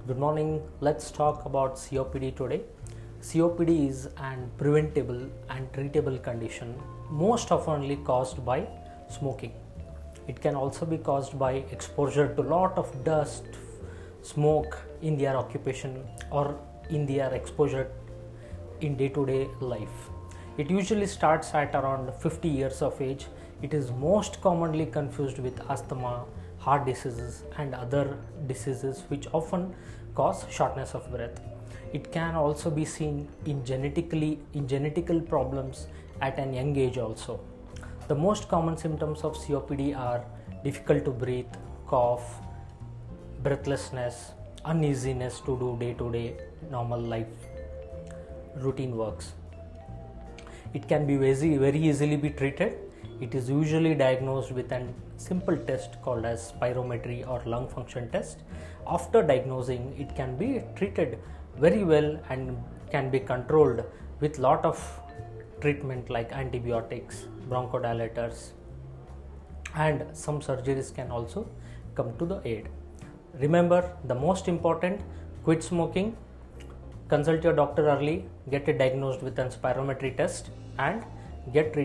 Good morning. Let's talk about COPD today. COPD is an preventable and treatable condition most oftenly caused by smoking. It can also be caused by exposure to lot of dust, smoke in their occupation or in their exposure in day-to-day life. It usually starts at around 50 years of age. It is most commonly confused with asthma, heart diseases and other diseases which often cause shortness of breath. It can also be seen in genetical problems at an young age also. The most common symptoms of COPD are difficult to breathe, cough, breathlessness, uneasiness to do day-to-day normal life routine works. It can be very easily be treated. It is usually diagnosed with a simple test called as spirometry or lung function test. After diagnosing, it can be treated very well and can be controlled with lot of treatment like antibiotics, bronchodilators, and some surgeries can also come to the aid. Remember, the most important, quit smoking, consult your doctor early, get it diagnosed with a spirometry test and get treated.